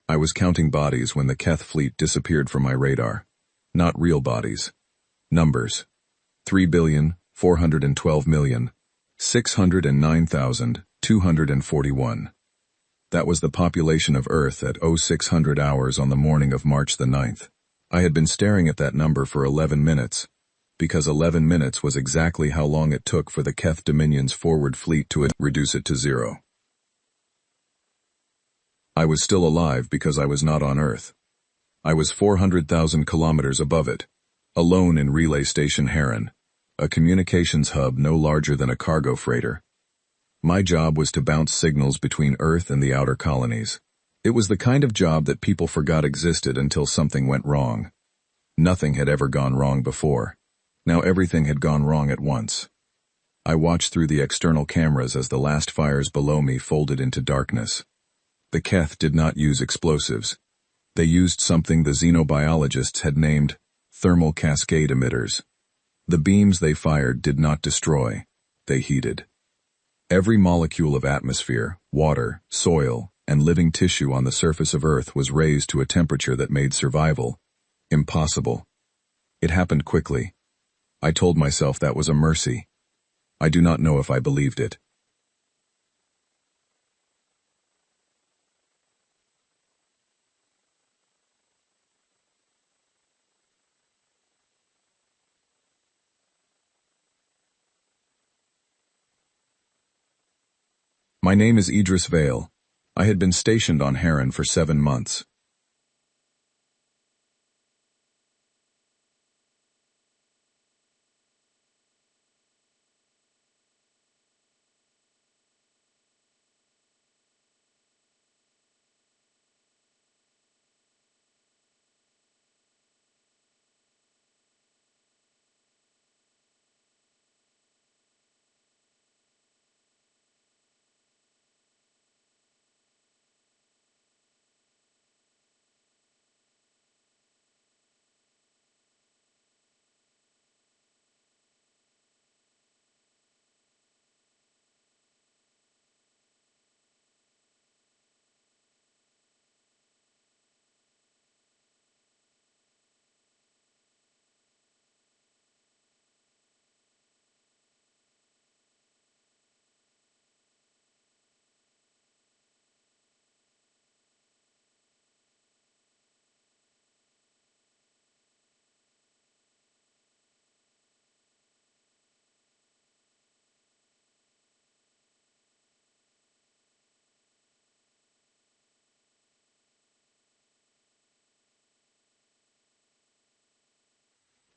I was counting bodies when the Keth fleet disappeared from my radar. Not real bodies. Numbers. 3,412,609,241. That was the population of Earth at 0600 hours on the morning of March the 9th. I had been staring at that number for 11 minutes, because 11 minutes was exactly how long it took for the Keth Dominion's forward fleet to reduce it to zero. I was still alive because I was not on Earth. I was 400,000 kilometers above it, alone in Relay Station Heron, a communications hub no larger than a cargo freighter. My job was to bounce signals between Earth and the outer colonies. It was the kind of job that people forgot existed until something went wrong. Nothing had ever gone wrong before. Now everything had gone wrong at once. I watched through the external cameras as the last fires below me folded into darkness. The Keth did not use explosives. They used something the xenobiologists had named thermal cascade emitters. The beams they fired did not destroy, they heated. Every molecule of atmosphere, water, soil, and living tissue on the surface of Earth was raised to a temperature that made survival impossible. It happened quickly. I told myself that was a mercy. I do not know if I believed it. My name is Idris Vale. I had been stationed on Heron for 7 months.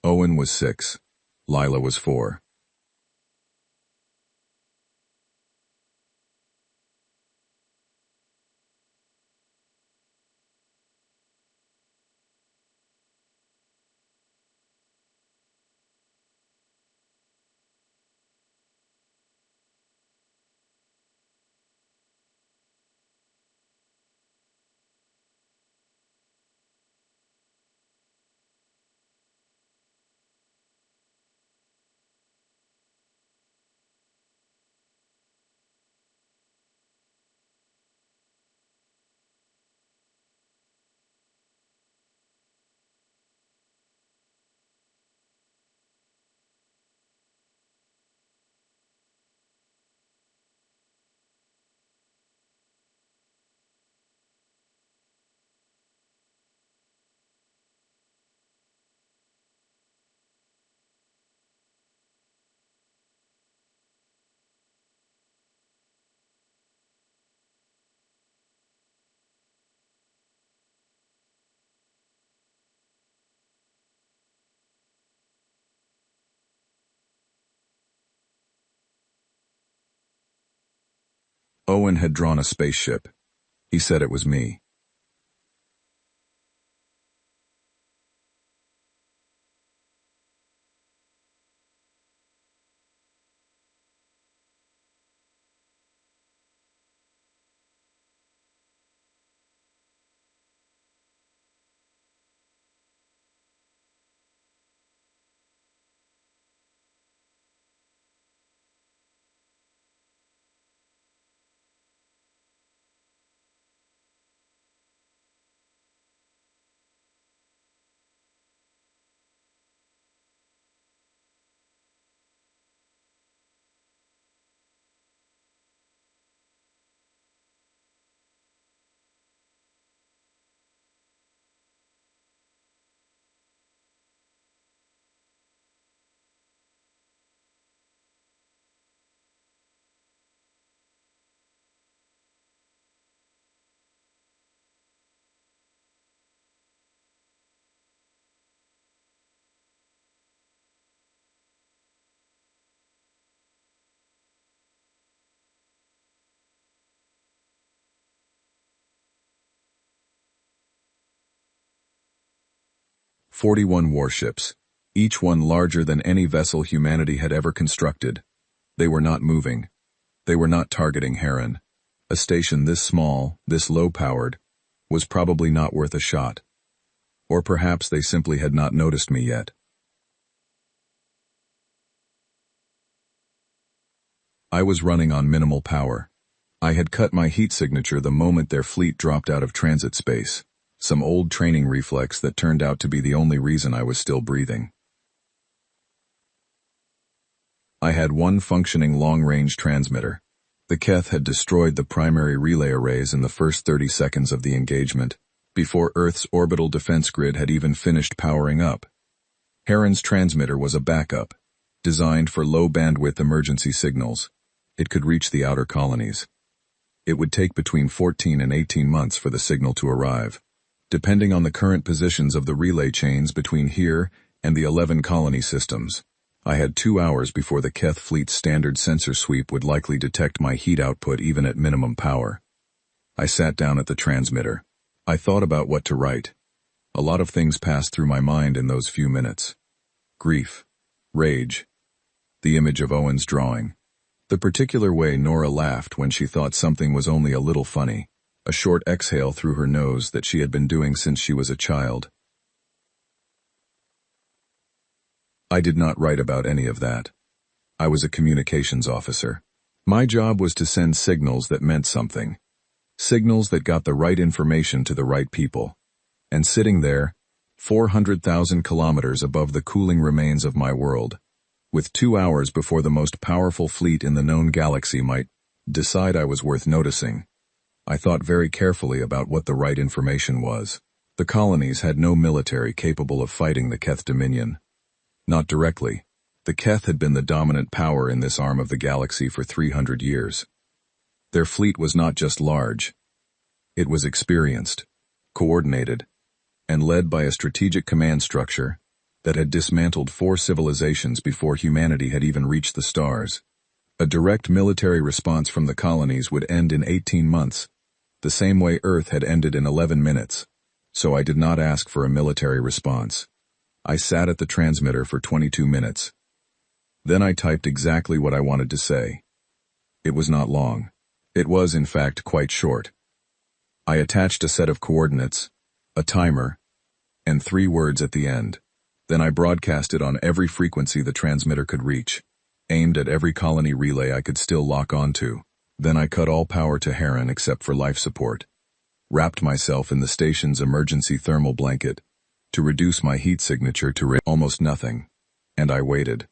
Owen was 6. Lila was 4. Owen had drawn a spaceship. He said it was me. 41 warships, each one larger than any vessel humanity had ever constructed. They were not moving. They were not targeting Heron. A station this small, this low-powered, was probably not worth a shot. Or perhaps they simply had not noticed me yet. I was running on minimal power. I had cut my heat signature the moment their fleet dropped out of transit space, some old training reflex that turned out to be the only reason I was still breathing. I had one functioning long-range transmitter. The Keth had destroyed the primary relay arrays in the first 30 seconds of the engagement, before Earth's orbital defense grid had even finished powering up. Heron's transmitter was a backup, designed for low-bandwidth emergency signals. It could reach the outer colonies. It would take between 14 and 18 months for the signal to arrive, depending on the current positions of the relay chains between here and the 11 colony systems. I had 2 hours before the Keth fleet's standard sensor sweep would likely detect my heat output even at minimum power. I sat down at the transmitter. I thought about what to write. A lot of things passed through my mind in those few minutes. Grief, rage, the image of Owen's drawing, the particular way Nora laughed when she thought something was only a little funny, a short exhale through her nose that she had been doing since she was a child. I did not write about any of that. I was a communications officer. My job was to send signals that meant something. Signals that got the right information to the right people. And sitting there, 400,000 kilometers above the cooling remains of my world, with 2 hours before the most powerful fleet in the known galaxy might decide I was worth noticing, I thought very carefully about what the right information was. The colonies had no military capable of fighting the Keth Dominion. Not directly. The Keth had been the dominant power in this arm of the galaxy for 300 years. Their fleet was not just large. It was experienced, coordinated, and led by a strategic command structure that had dismantled 4 civilizations before humanity had even reached the stars. A direct military response from the colonies would end in 18 months, the same way Earth had ended in 11 minutes. So I did not ask for a military response. I sat at the transmitter for 22 minutes. Then I typed exactly what I wanted to say. It was not long. It was, in fact, quite short. I attached a set of coordinates, a timer, and 3 words at the end. Then I broadcast it on every frequency the transmitter could reach, aimed at every colony relay I could still lock onto. Then I cut all power to Heron except for life support, wrapped myself in the station's emergency thermal blanket to reduce my heat signature to almost nothing, and I waited.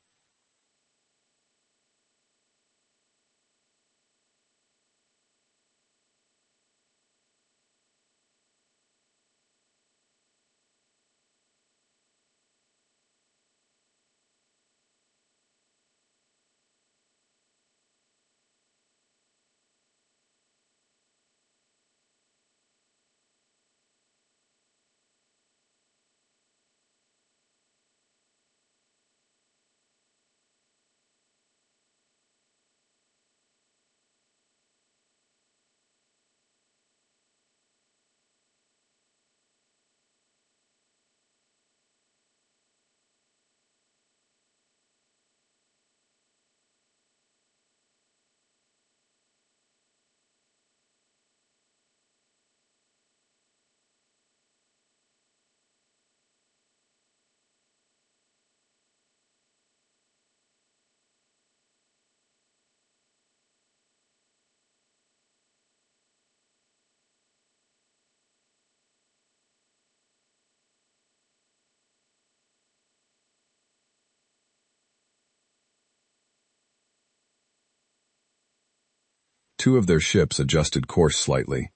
Two of their ships adjusted course slightly,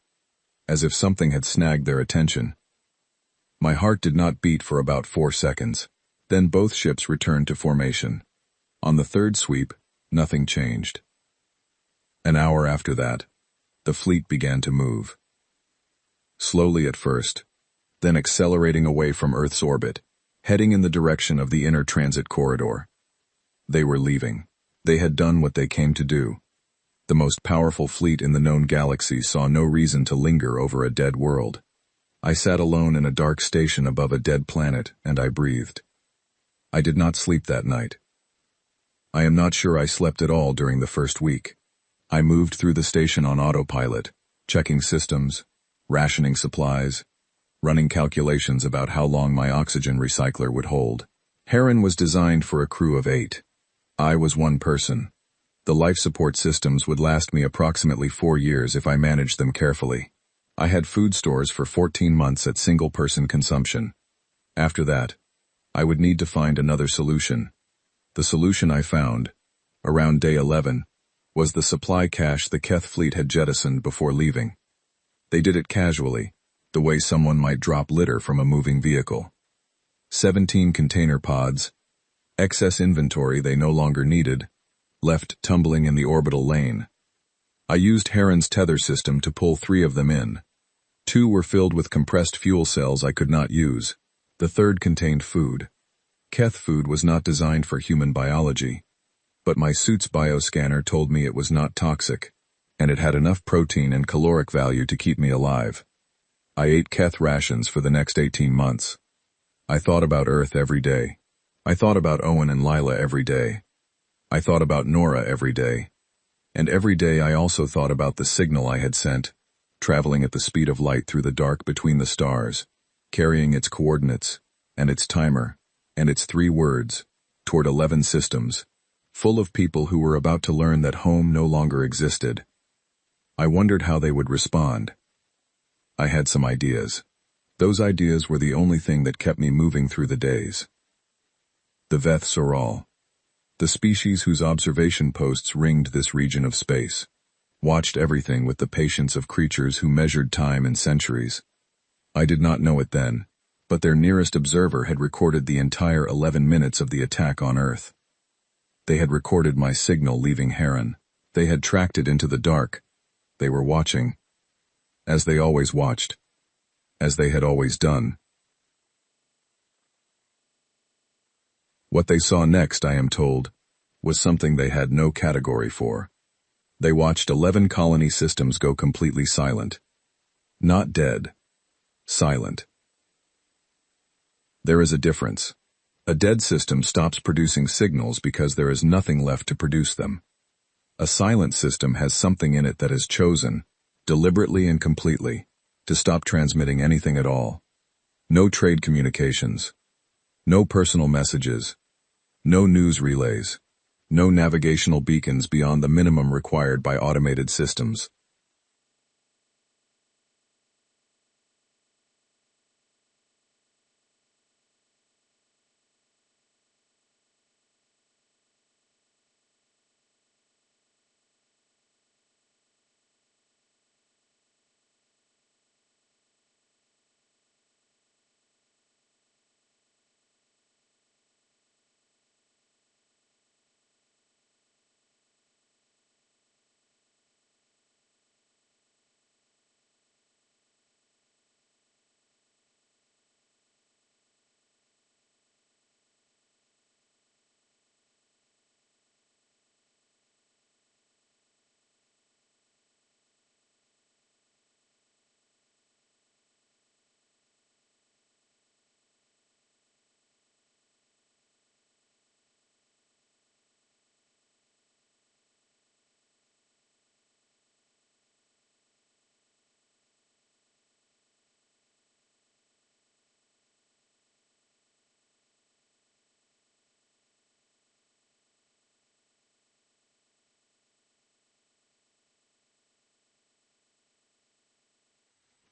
as if something had snagged their attention. My heart did not beat for about 4 seconds. Then both ships returned to formation. On the third sweep, nothing changed. An hour after that, the fleet began to move. Slowly at first, then accelerating away from Earth's orbit, heading in the direction of the inner transit corridor. They were leaving. They had done what they came to do. The most powerful fleet in the known galaxy saw no reason to linger over a dead world. I sat alone in a dark station above a dead planet, and I breathed. I did not sleep that night. I am not sure I slept at all during the first week. I moved through the station on autopilot, checking systems, rationing supplies, running calculations about how long my oxygen recycler would hold. Heron was designed for a crew of 8. I was one person. The life support systems would last me approximately 4 years if I managed them carefully. I had food stores for 14 months at single-person consumption. After that, I would need to find another solution. The solution I found, around day 11, was the supply cache the Keth fleet had jettisoned before leaving. They did it casually, the way someone might drop litter from a moving vehicle. 17 container pods, excess inventory they no longer needed, left tumbling in the orbital lane. I used Heron's tether system to pull 3 of them in. 2 were filled with compressed fuel cells I could not use. The third contained food. Keth food was not designed for human biology, but my suit's bioscanner told me it was not toxic, and it had enough protein and caloric value to keep me alive. I ate Keth rations for the next 18 months. I thought about Earth every day. I thought about Owen and Lila every day. I thought about Nora every day. And every day I also thought about the signal I had sent, traveling at the speed of light through the dark between the stars, carrying its coordinates, and its timer, and its 3 words, toward 11 systems, full of people who were about to learn that home no longer existed. I wondered how they would respond. I had some ideas. Those ideas were the only thing that kept me moving through the days. The Veth Soral, the species whose observation posts ringed this region of space, watched everything with the patience of creatures who measured time in centuries. I did not know it then, but their nearest observer had recorded the entire 11 minutes of the attack on Earth. They had recorded my signal leaving Heron. They had tracked it into the dark. They were watching. As they always watched. As they had always done. What they saw next, I am told, was something they had no category for. They watched 11 colony systems go completely silent. Not dead. Silent. There is a difference. A dead system stops producing signals because there is nothing left to produce them. A silent system has something in it that has chosen, deliberately and completely, to stop transmitting anything at all. No trade communications. No personal messages. No news relays. No navigational beacons beyond the minimum required by automated systems.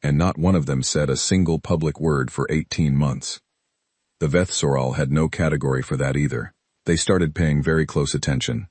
And not one of them said a single public word for 18 months. The Veth Soral had no category for that either. They started paying very close attention.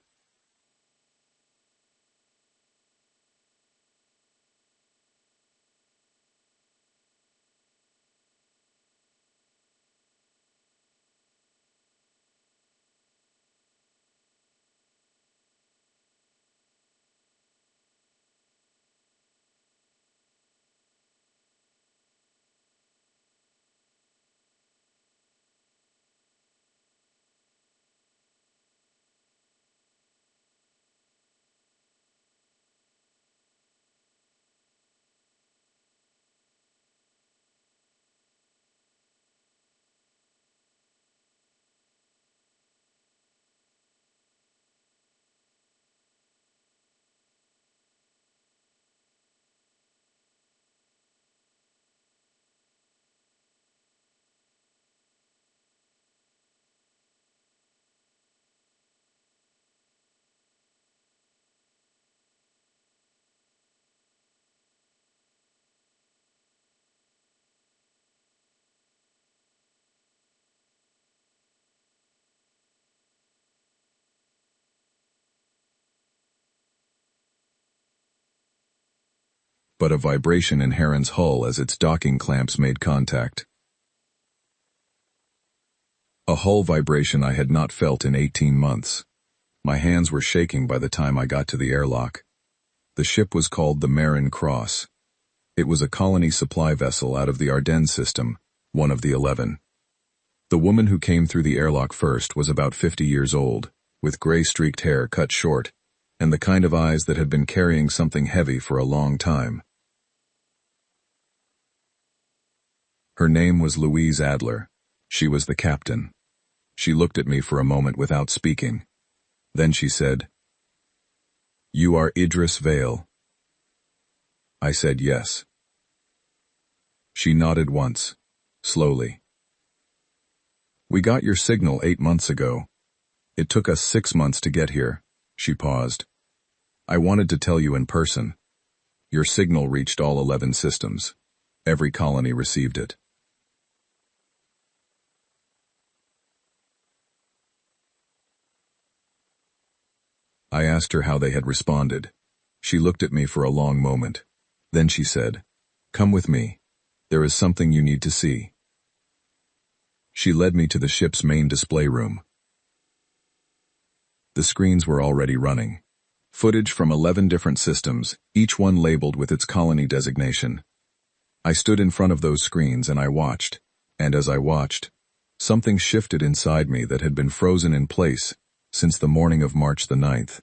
but a vibration in Heron's hull as its docking clamps made contact. A hull vibration I had not felt in 18 months. My hands were shaking by the time I got to the airlock. The ship was called the Marin Cross. It was a colony supply vessel out of the Ardennes system, one of the 11. The woman who came through the airlock first was about 50 years old, with gray-streaked hair cut short, and the kind of eyes that had been carrying something heavy for a long time. Her name was Louise Adler. She was the captain. She looked at me for a moment without speaking. Then she said, "You are Idris Vale." I said yes. She nodded once, slowly. "We got your signal 8 months ago. It took us 6 months to get here." She paused. "I wanted to tell you in person. Your signal reached all 11 systems. Every colony received it." I asked her how they had responded. She looked at me for a long moment. Then she said, "Come with me. There is something you need to see." She led me to the ship's main display room. The screens were already running. Footage from 11 different systems, each one labeled with its colony designation. I stood in front of those screens and I watched, and as I watched, something shifted inside me that had been frozen in place since the morning of March the 9th.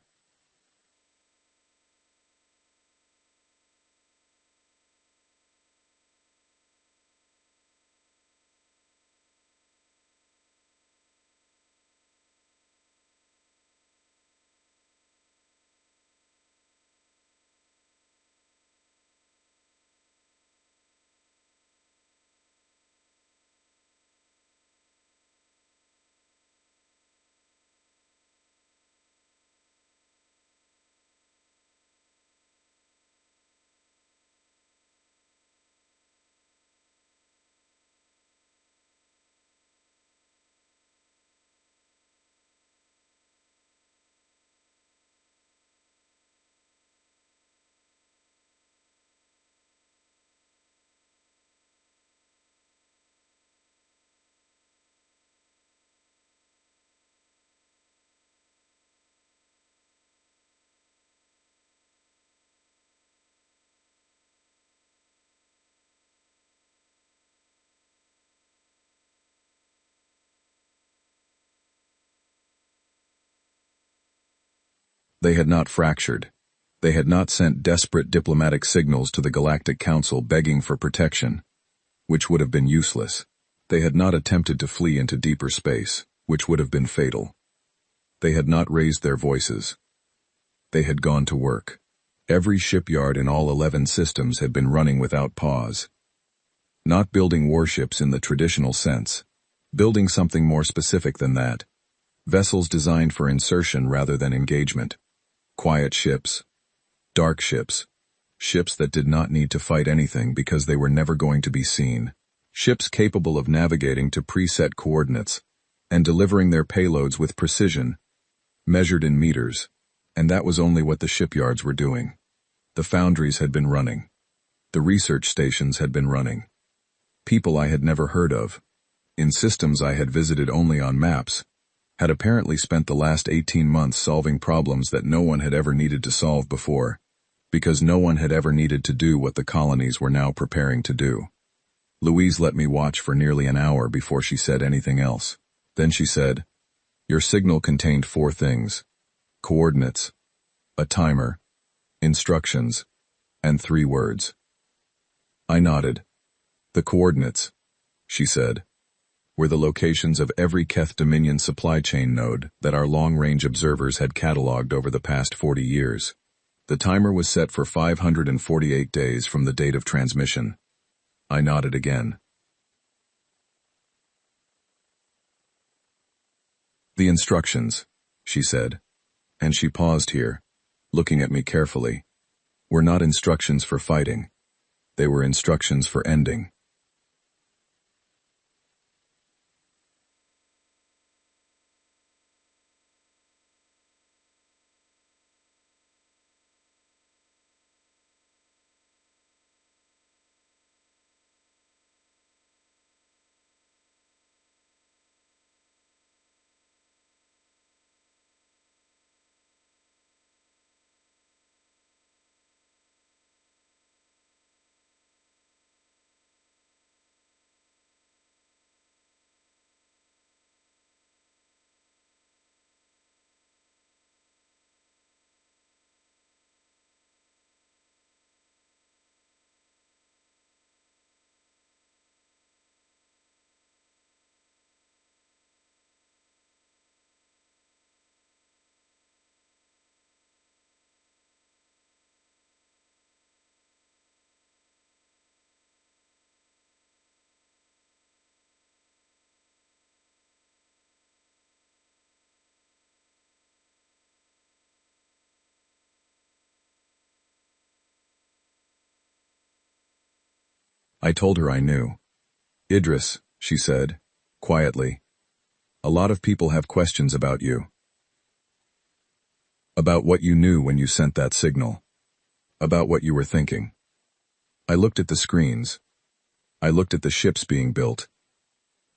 They had not fractured. They had not sent desperate diplomatic signals to the Galactic Council begging for protection, which would have been useless. They had not attempted to flee into deeper space, which would have been fatal. They had not raised their voices. They had gone to work. Every shipyard in all 11 systems had been running without pause. Not building warships in the traditional sense, building something more specific than that. Vessels designed for insertion rather than engagement. Quiet ships. Dark ships. Ships that did not need to fight anything because they were never going to be seen. Ships capable of navigating to preset coordinates and delivering their payloads with precision, measured in meters, and that was only what the shipyards were doing. The foundries had been running. The research stations had been running. People I had never heard of, in systems I had visited only on maps, had apparently spent the last 18 months solving problems that no one had ever needed to solve before, because no one had ever needed to do what the colonies were now preparing to do. Louise let me watch for nearly an hour before she said anything else. Then she said, "Your signal contained 4 things: coordinates, a timer, instructions, and 3 words." I nodded. "The coordinates," she said, "were the locations of every Keth Dominion supply chain node that our long-range observers had catalogued over the past 40 years. The timer was set for 548 days from the date of transmission." I nodded again. "The instructions," she said, and she paused here, looking at me carefully, "were not instructions for fighting. They were instructions for ending." I told her I knew. Idris, she said, quietly. A lot of people have questions about you. About what you knew when you sent that signal. About what you were thinking. I looked at the screens. I looked at the ships being built.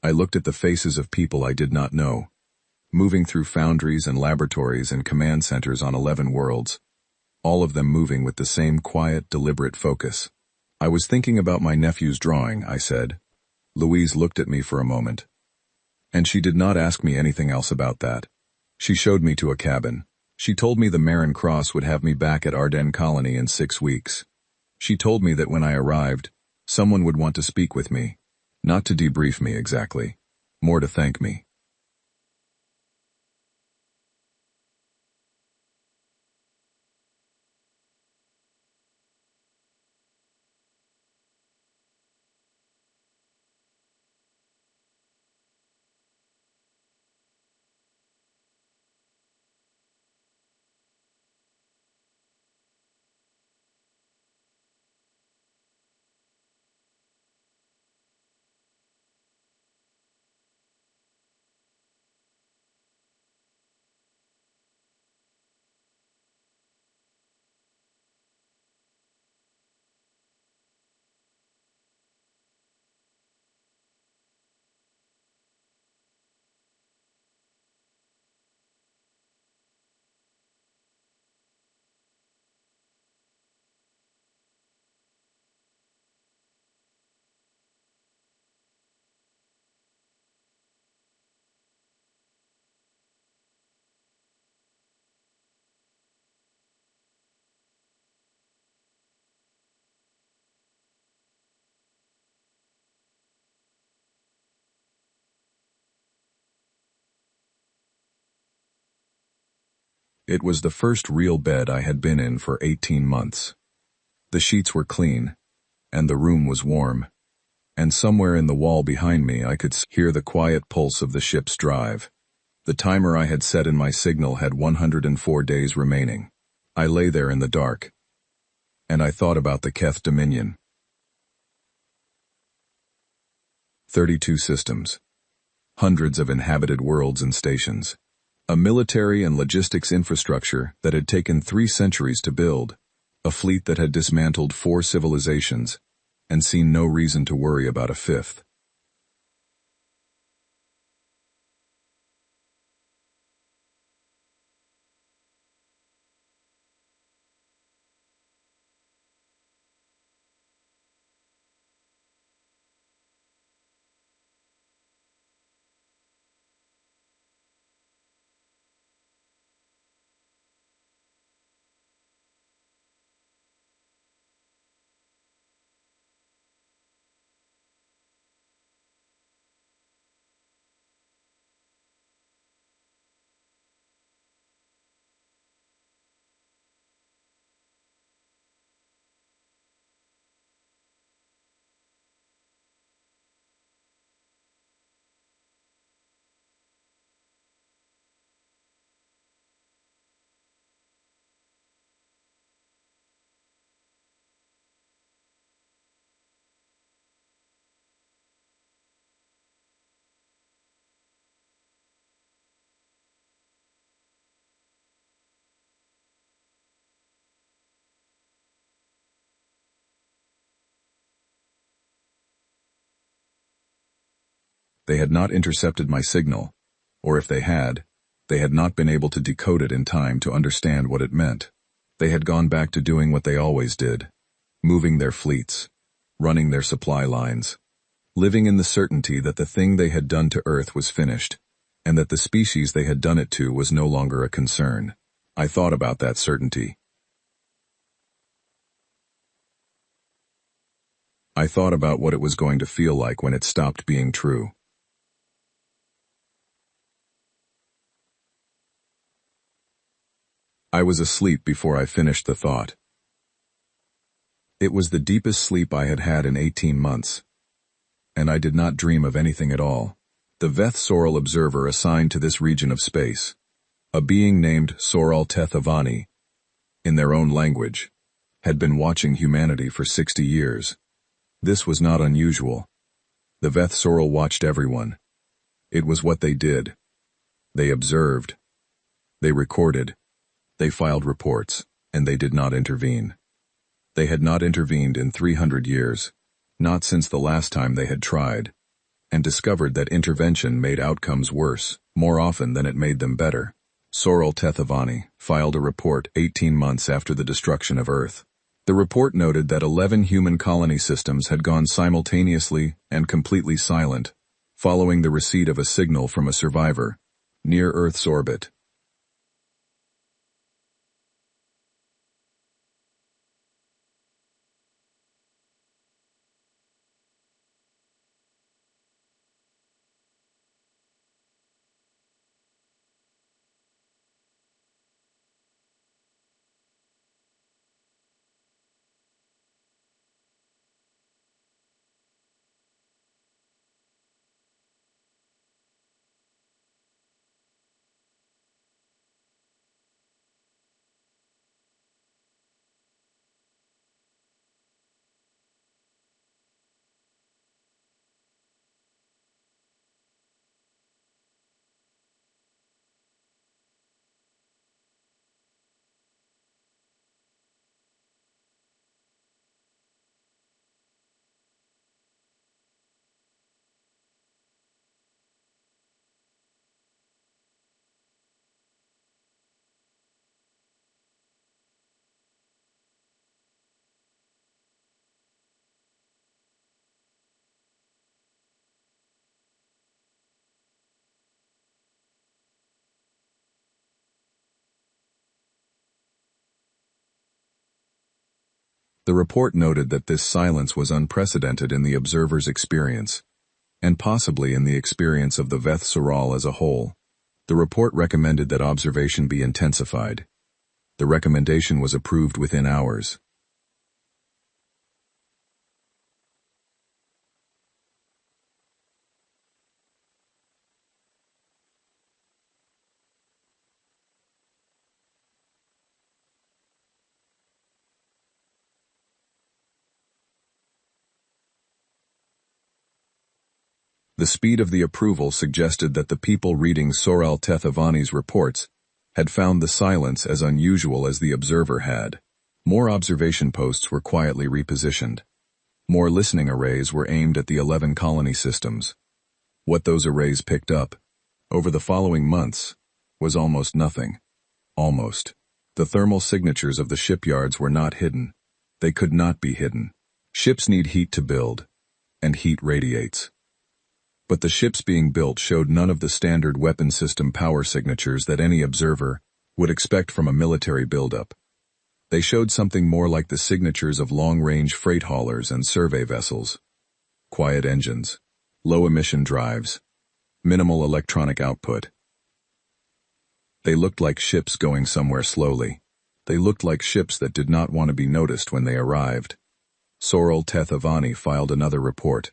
I looked at the faces of people I did not know, moving through foundries and laboratories and command centers on 11 worlds, all of them moving with the same quiet, deliberate focus. I was thinking about my nephew's drawing, I said. Louise looked at me for a moment. And she did not ask me anything else about that. She showed me to a cabin. She told me the Marin Cross would have me back at Ardennes Colony in 6 weeks. She told me that when I arrived, someone would want to speak with me. Not to debrief me exactly. More to thank me. It was the first real bed I had been in for 18 months. The sheets were clean, and the room was warm, and somewhere in the wall behind me I could hear the quiet pulse of the ship's drive. The timer I had set in my signal had 104 days remaining. I lay there in the dark, and I thought about the Keth Dominion. 32 systems. Hundreds of inhabited worlds and stations. A military and logistics infrastructure that had taken 3 centuries to build. A fleet that had dismantled 4 civilizations and seen no reason to worry about a 5th. They had not intercepted my signal, or if they had not been able to decode it in time to understand what it meant. They had gone back to doing what they always did, moving their fleets, running their supply lines, living in the certainty that the thing they had done to Earth was finished, and that the species they had done it to was no longer a concern. I thought about that certainty. I thought about what it was going to feel like when it stopped being true. I was asleep before I finished the thought. It was the deepest sleep I had had in 18 months, and I did not dream of anything at all. The Veth Soral observer assigned to this region of space, a being named Soral Teth in their own language, had been watching humanity for 60 years. This was not unusual. The Veth Sorrel watched everyone. It was what they did. They observed. They recorded. They filed reports, and they did not intervene. They had not intervened in 300 years, not since the last time they had tried, and discovered that intervention made outcomes worse, more often than it made them better. Sorrel Tethevani filed a report 18 months after the destruction of Earth. The report noted that 11 human colony systems had gone simultaneously and completely silent, following the receipt of a signal from a survivor, near Earth's orbit. The report noted that this silence was unprecedented in the observer's experience, and possibly in the experience of the Veth Sorrel as a whole. The report recommended that observation be intensified. The recommendation was approved within hours. The speed of the approval suggested that the people reading Sorrel Tethevani's reports had found the silence as unusual as the observer had. More observation posts were quietly repositioned. More listening arrays were aimed at the 11 colony systems. What those arrays picked up, over the following months, was almost nothing. Almost. The thermal signatures of the shipyards were not hidden. They could not be hidden. Ships need heat to build, and heat radiates. But the ships being built showed none of the standard weapon system power signatures that any observer would expect from a military buildup. They showed something more like the signatures of long-range freight haulers and survey vessels. Quiet engines, low-emission drives, minimal electronic output. They looked like ships going somewhere slowly. They looked like ships that did not want to be noticed when they arrived. Sorrel Tethevani filed another report.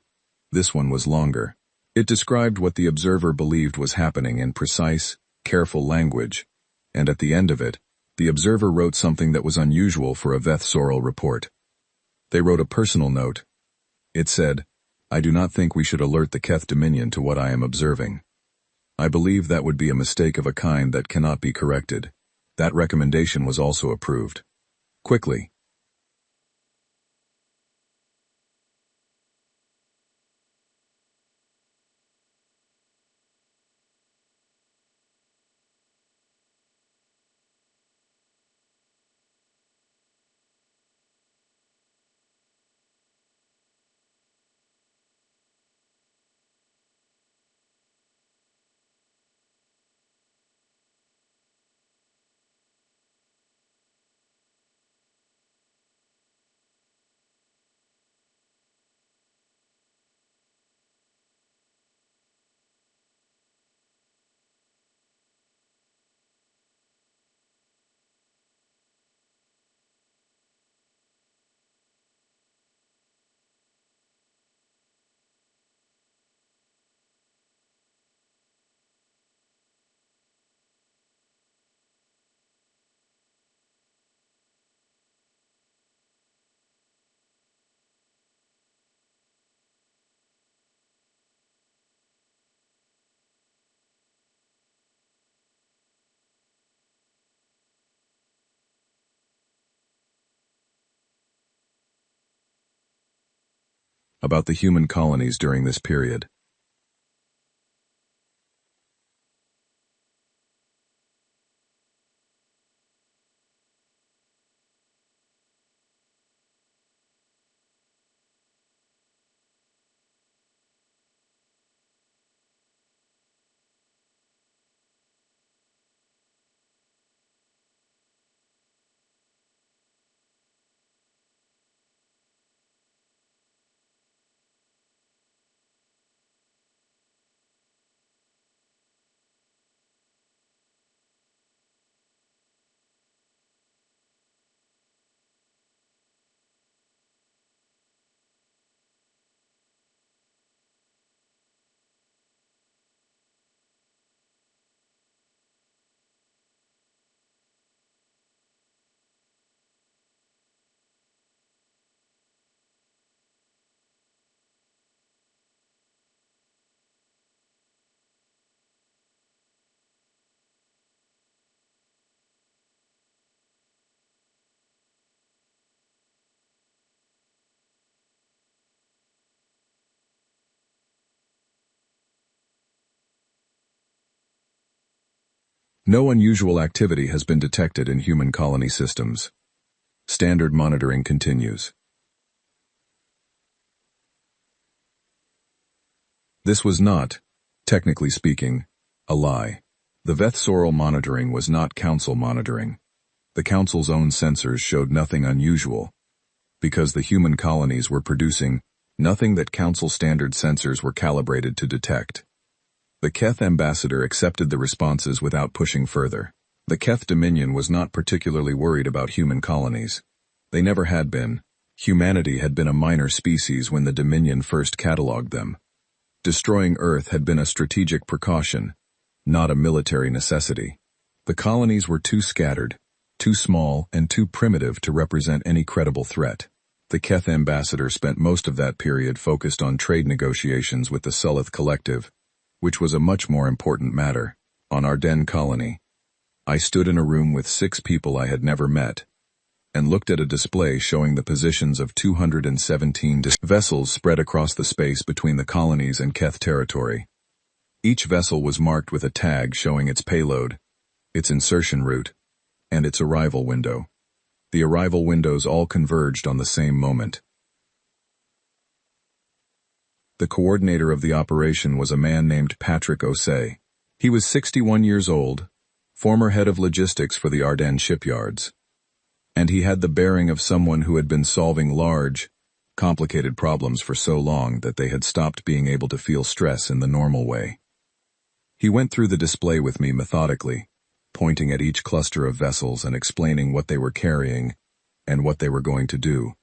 This one was longer. It described what the observer believed was happening in precise, careful language, and at the end of it, the observer wrote something that was unusual for a Veth Sorrel report. They wrote a personal note. It said, "I do not think we should alert the Keth Dominion to what I am observing. I believe that would be a mistake of a kind that cannot be corrected." That recommendation was also approved. Quickly. about the human colonies during this period. No unusual activity has been detected in human colony systems. Standard monitoring continues. This was not, technically speaking, a lie. The Vethsoral monitoring was not Council monitoring. The Council's own sensors showed nothing unusual, because the human colonies were producing nothing that Council standard sensors were calibrated to detect. The Keth ambassador accepted the responses without pushing further. The Keth Dominion was not particularly worried about human colonies. They never had been. Humanity had been a minor species when the Dominion first catalogued them. Destroying Earth had been a strategic precaution, not a military necessity. The colonies were too scattered, too small, and too primitive to represent any credible threat. The Keth ambassador spent most of that period focused on trade negotiations with the Sulith Collective, which was a much more important matter. On Ardennes colony, I stood in a room with 6 people I had never met, and looked at a display showing the positions of 217 vessels spread across the space between the colonies and Keth territory. Each vessel was marked with a tag showing its payload, its insertion route, and its arrival window. The arrival windows all converged on the same moment. The coordinator of the operation was a man named Patrick Osei. He was 61 years old, former head of logistics for the Ardennes shipyards, and he had the bearing of someone who had been solving large, complicated problems for so long that they had stopped being able to feel stress in the normal way. He went through the display with me methodically, pointing at each cluster of vessels and explaining what they were carrying and what they were going to do.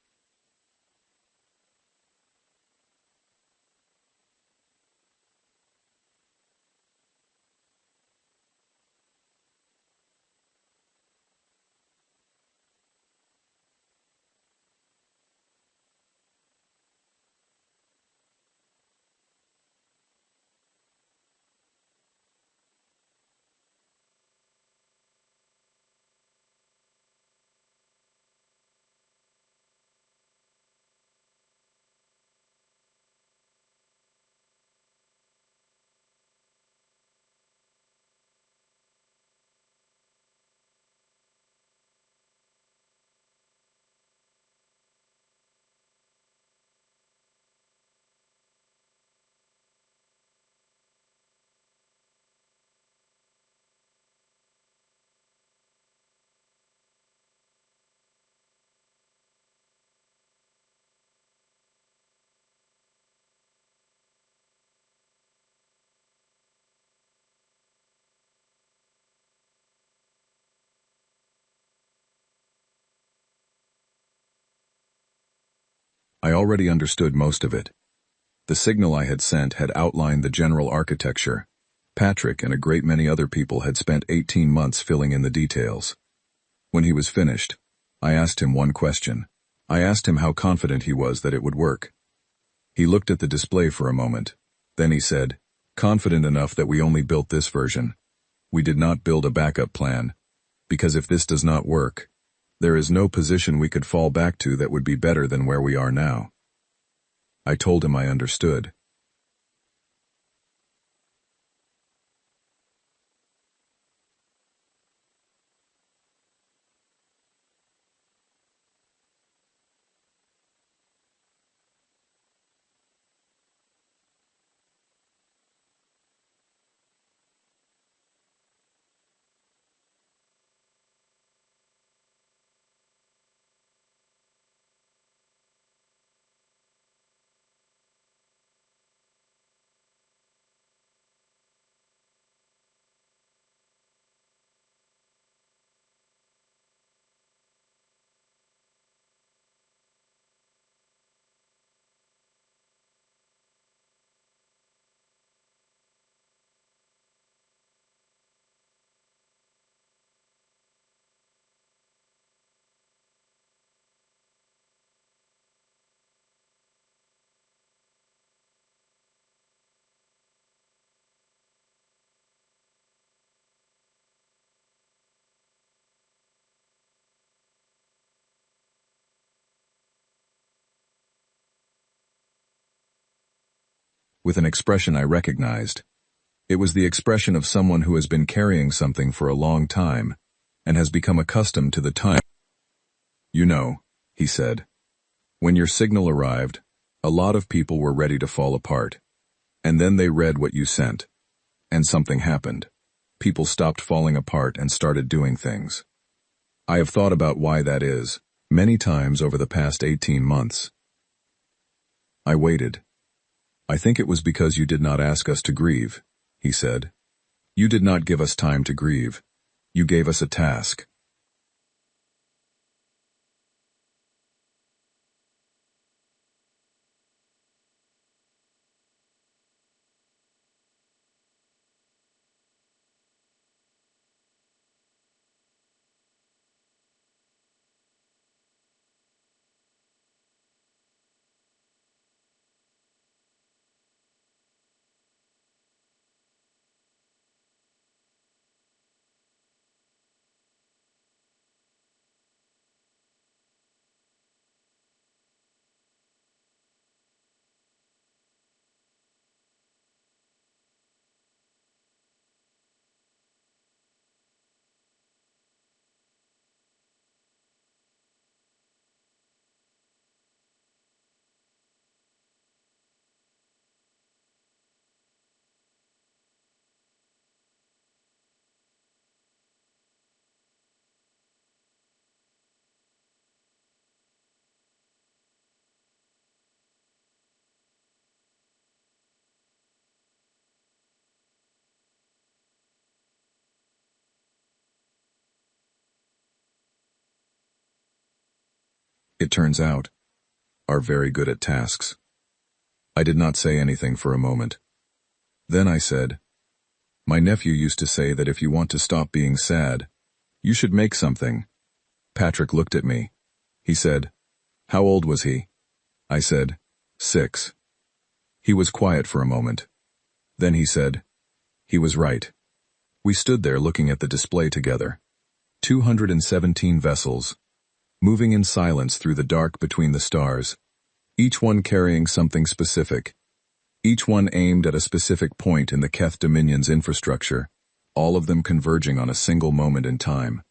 I already understood most of it. The signal I had sent had outlined the general architecture. Patrick and a great many other people had spent 18 months filling in the details. When he was finished, I asked him one question. I asked him how confident he was that it would work. He looked at the display for a moment. Then he said, "Confident enough that we only built this version. We did not build a backup plan, because if this does not work, there is no position we could fall back to that would be better than where we are now." I told him I understood. With an expression I recognized. It was the expression of someone who has been carrying something for a long time and has become accustomed to the time. You know, he said. When your signal arrived, a lot of people were ready to fall apart. And then they read what you sent. And something happened. People stopped falling apart and started doing things. I have thought about why that is, many times over the past 18 months. I waited. I think it was because you did not ask us to grieve, he said. You did not give us time to grieve. You gave us a task. It turns out, are very good at tasks. I did not say anything for a moment. Then I said, my nephew used to say that if you want to stop being sad, you should make something. Patrick looked at me. He said, how old was he? I said, 6. He was quiet for a moment. Then he said, he was right. We stood there looking at the display together. 217 vessels, moving in silence through the dark between the stars, each one carrying something specific, each one aimed at a specific point in the Keth Dominion's infrastructure, all of them converging on a single moment in time.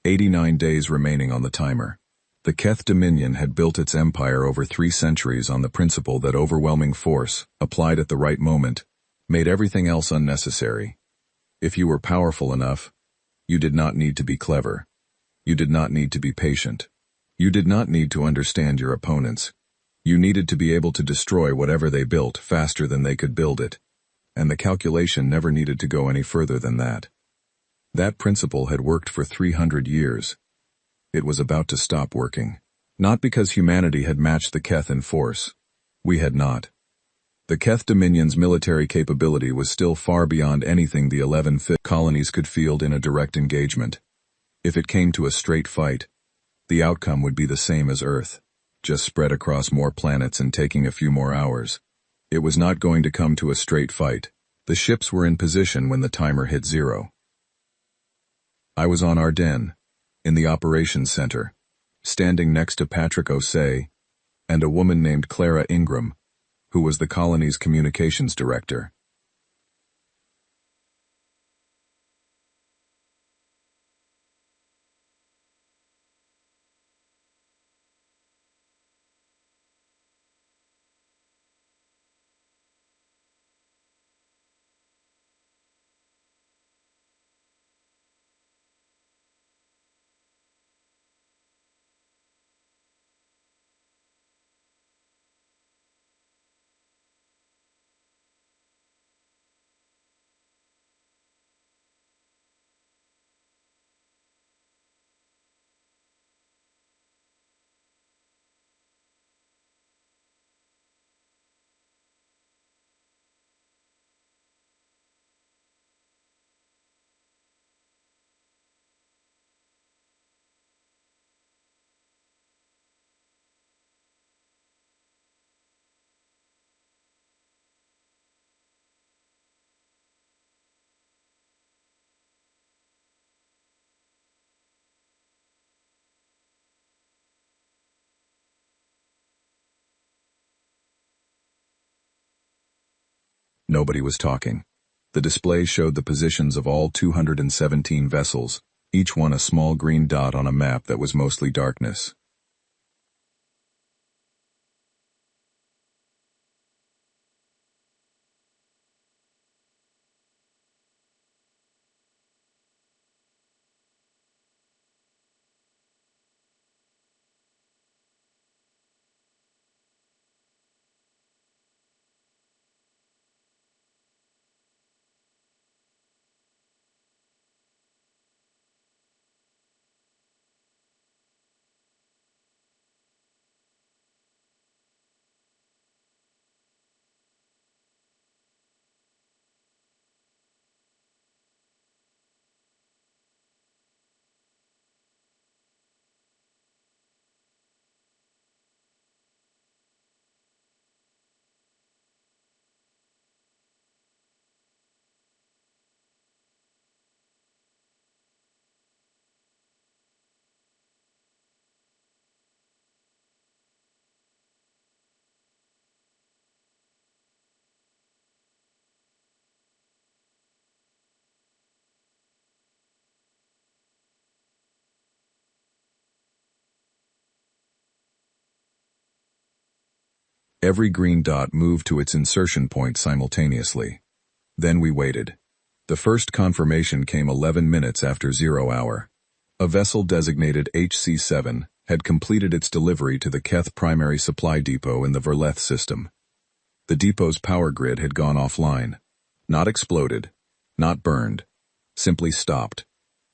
89 days remaining on the timer. The Keth Dominion had built its empire over 3 centuries on the principle that overwhelming force, applied at the right moment, made everything else unnecessary. If you were powerful enough, you did not need to be clever. You did not need to be patient. You did not need to understand your opponents. You needed to be able to destroy whatever they built faster than they could build it. And the calculation never needed to go any further than that. That principle had worked for 300 years. It was about to stop working. Not because humanity had matched the Keth in force. We had not. The Keth Dominion's military capability was still far beyond anything the 11 colonies could field in a direct engagement. If it came to a straight fight, the outcome would be the same as Earth, just spread across more planets and taking a few more hours. It was not going to come to a straight fight. The ships were in position when the timer hit 0. I was on Ardennes, in the operations center, standing next to Patrick O'Say and a woman named Clara Ingram, who was the colony's communications director. Nobody was talking. The display showed the positions of all 217 vessels, each one a small green dot on a map that was mostly darkness. Every green dot moved to its insertion point simultaneously. Then we waited. The first confirmation came 11 minutes after 0 hour. A vessel designated HC7 had completed its delivery to the Keth primary supply depot in the Verleth system. The depot's power grid had gone offline. Not exploded, not burned, simply stopped.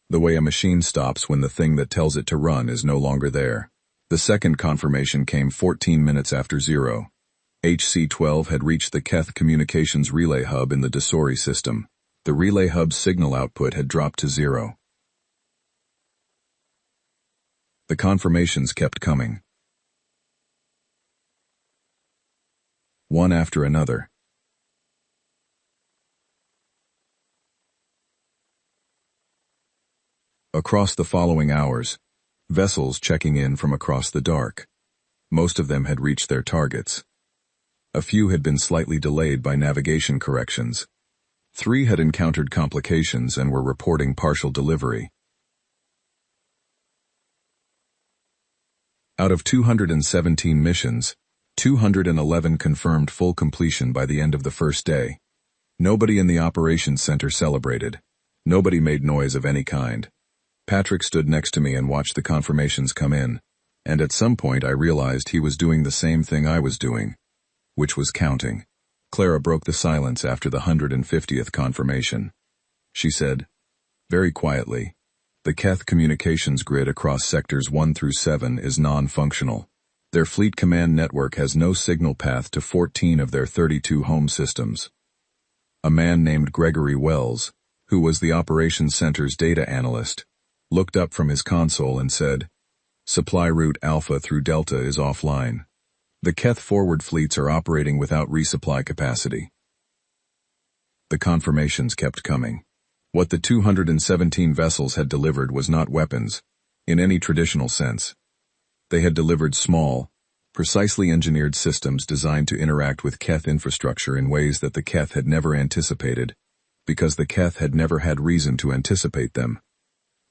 The way a machine stops when the thing that tells it to run is no longer there. The second confirmation came 14 minutes after 0. HC12 had reached the Keth communications relay hub in the Desori system. The relay hub's signal output had dropped to 0. The confirmations kept coming. One after another. Across the following hours, vessels checking in from across the dark. Most of them had reached their targets. A few had been slightly delayed by navigation corrections. 3 had encountered complications and were reporting partial delivery. Out of 217 missions, 211 confirmed full completion by the end of the first day. Nobody in the operations center celebrated. Nobody made noise of any kind. Patrick stood next to me and watched the confirmations come in, and at some point I realized he was doing the same thing I was doing, which was counting. Clara broke the silence after the 150th confirmation. She said, very quietly, the Keth communications grid across sectors 1 through 7 is non-functional. Their fleet command network has no signal path to 14 of their 32 home systems. A man named Gregory Wells, who was the operations center's data analyst, looked up from his console and said, supply route Alpha through Delta is offline. The Keth forward fleets are operating without resupply capacity. The confirmations kept coming. What the 217 vessels had delivered was not weapons, in any traditional sense. They had delivered small, Precisely engineered systems designed to interact with Keth infrastructure in ways that the Keth had never anticipated, because the Keth had never had reason to anticipate them.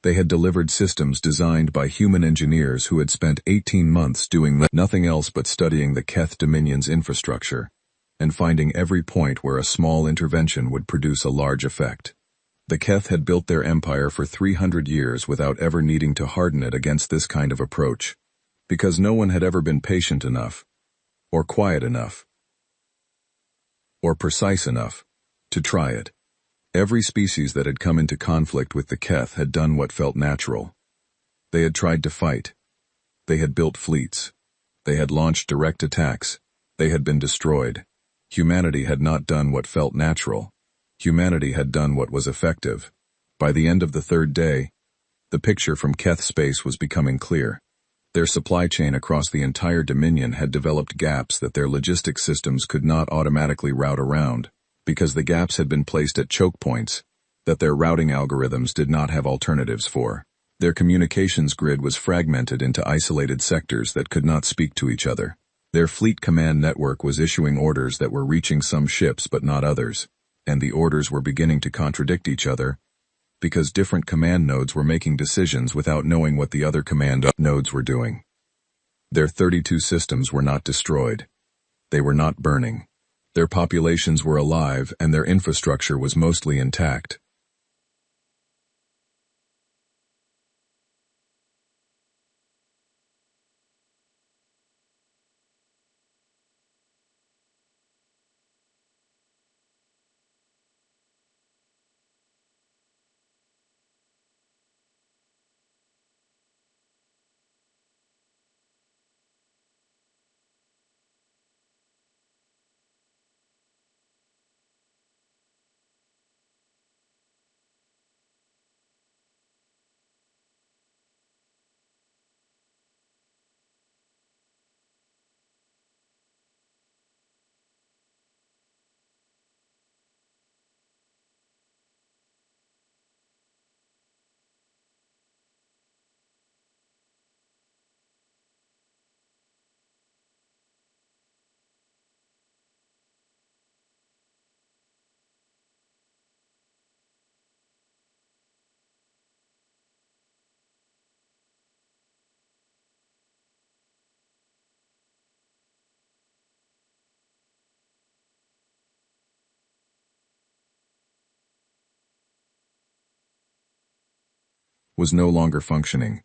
They had delivered systems designed by human engineers who had spent 18 months doing nothing else but studying the Keth Dominion's infrastructure, and finding every point where a small intervention would produce a large effect. The Keth had built their empire for 300 years without ever needing to harden it against this kind of approach, because no one had ever been patient enough, or quiet enough, or precise enough, to try it. Every species that had come into conflict with the Keth had done what felt natural. They had tried to fight. They had built fleets. They had launched direct attacks. They had been destroyed. Humanity had not done what felt natural. Humanity had done what was effective. By the end of the third day, the picture from Keth space was becoming clear. Their supply chain across the entire Dominion had developed gaps that their logistics systems could not automatically route around, because the gaps had been placed at choke points that their routing algorithms did not have alternatives for. Their communications grid was fragmented into isolated sectors that could not speak to each other. Their fleet command network was issuing orders that were reaching some ships but not others, and the orders were beginning to contradict each other, because different command nodes were making decisions without knowing what the other command nodes were doing. Their 32 systems were not destroyed. They were not burning. Their populations were alive and their infrastructure was mostly intact. Was no longer functioning.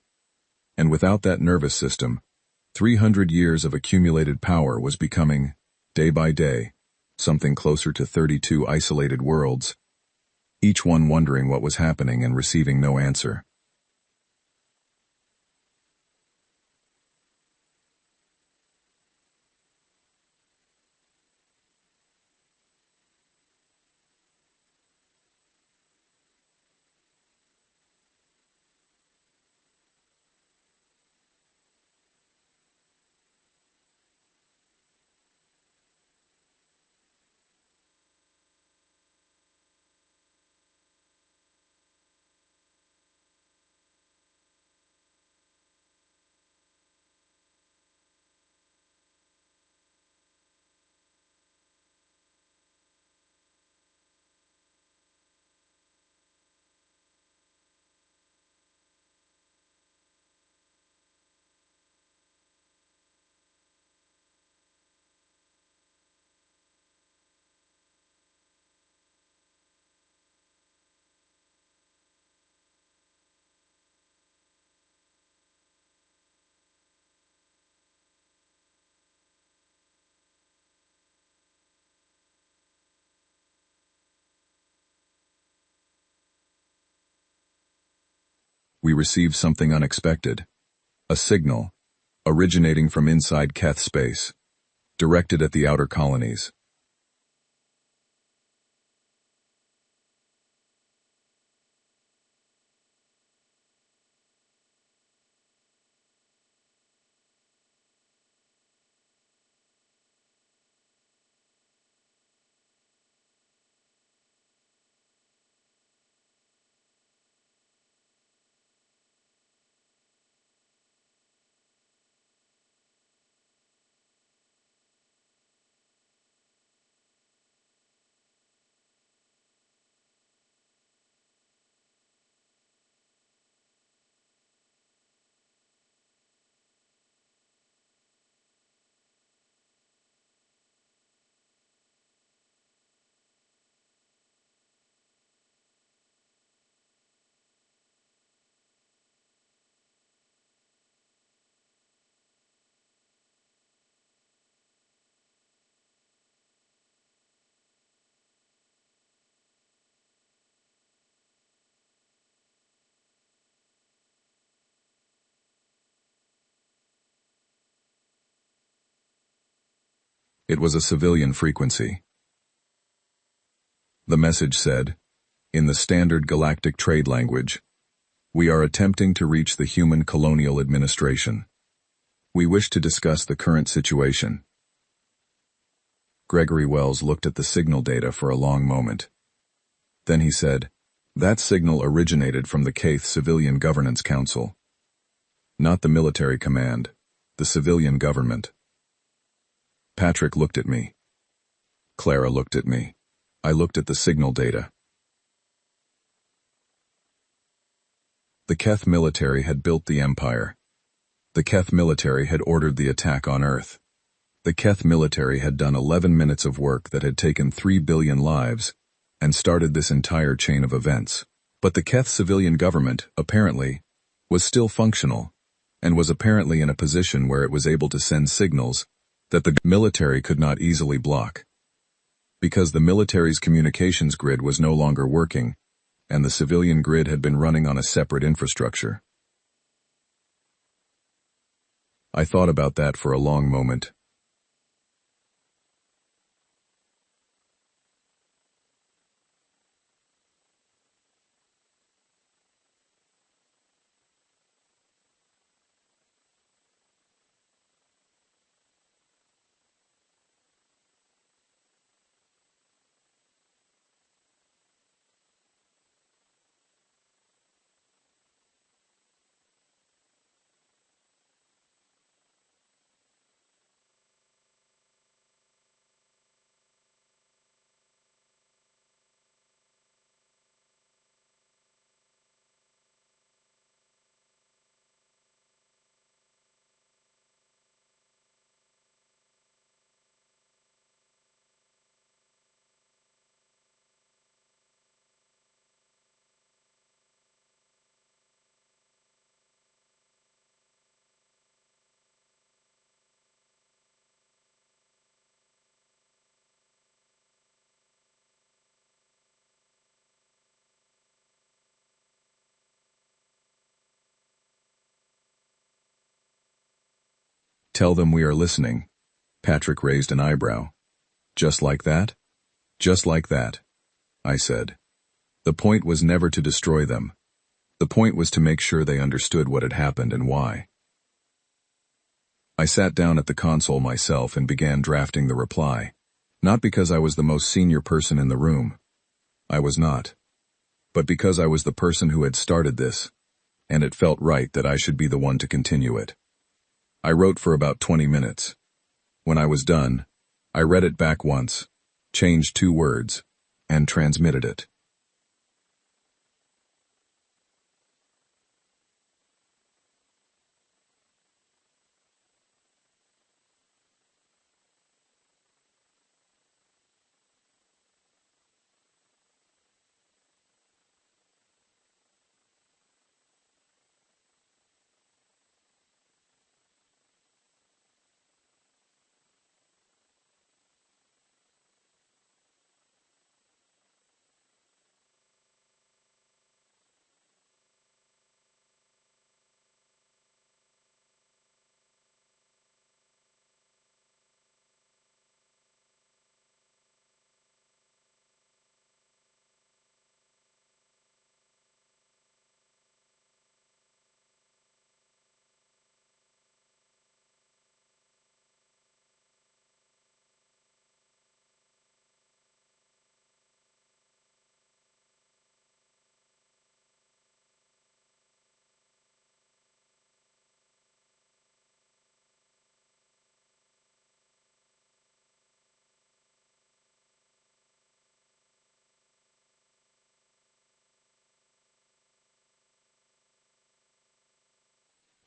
And without that nervous system, 300 years of accumulated power was becoming, day by day, something closer to 32 isolated worlds, each one wondering what was happening and receiving no answer. We received something unexpected. A signal, originating from inside Keth space, directed at the outer colonies. It was a civilian frequency. The message said, in the standard galactic trade language, "We are attempting to reach the Human Colonial Administration. We wish to discuss the current situation." Gregory Wells looked at the signal data for a long moment. Then he said, "That signal originated from the Caith Civilian Governance Council. Not the military command, the civilian government." Patrick looked at me. Clara looked at me. I looked at the signal data. The Keth military had built the empire. The Keth military had ordered the attack on Earth. The Keth military had done 11 minutes of work that had taken 3 billion lives and started this entire chain of events. But the Keth civilian government, apparently, was still functional and was apparently in a position where it was able to send signals that the military could not easily block. Because the military's communications grid was no longer working, and the civilian grid had been running on a separate infrastructure. I thought about that for a long moment. "Tell them we are listening." Patrick raised an eyebrow. "Just like that?" "Just like that," I said. The point was never to destroy them. The point was to make sure they understood what had happened and why. I sat down at the console myself and began drafting the reply. Not because I was the most senior person in the room. I was not. But because I was the person who had started this, and it felt right that I should be the one to continue it. I wrote for about 20 minutes. When I was done, I read it back once, changed 2 words, and transmitted it.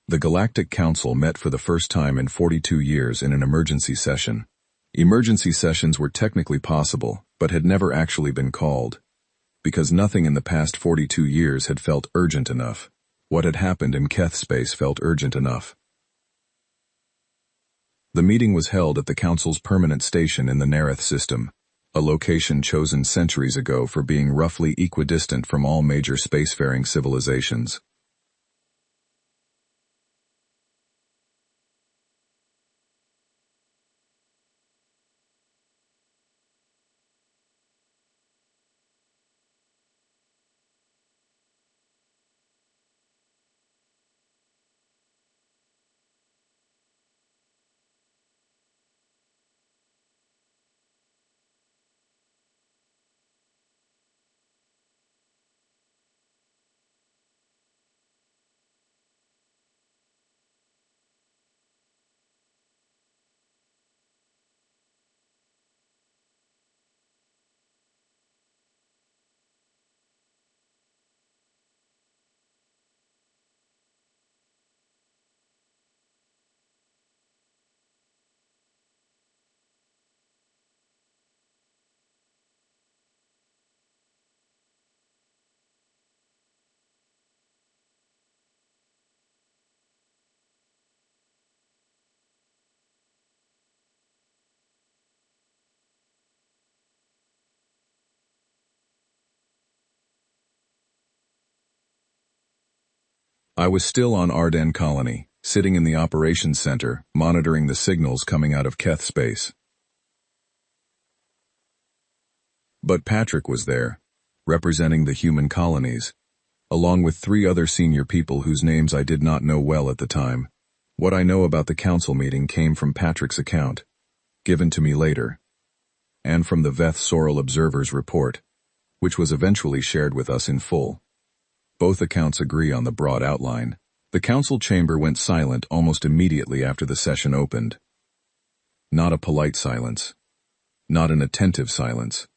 The Galactic Council met for the first time in 42 years in an emergency session. Emergency sessions were technically possible, but had never actually been called, because nothing in the past 42 years had felt urgent enough. What had happened in Keth space felt urgent enough. The meeting was held at the Council's permanent station in the Nereth system, a location chosen centuries ago for being roughly equidistant from all major spacefaring civilizations. I was still on Ardennes Colony, sitting in the operations center, monitoring the signals coming out of Keth space. But Patrick was there, representing the human colonies, along with 3 other senior people whose names I did not know well at the time. What I know about the council meeting came from Patrick's account, given to me later, and from the Veth Sorrel Observer's report, which was eventually shared with us in full. Both accounts agree on the broad outline. The council chamber went silent almost immediately after the session opened. Not a polite silence. Not an attentive silence.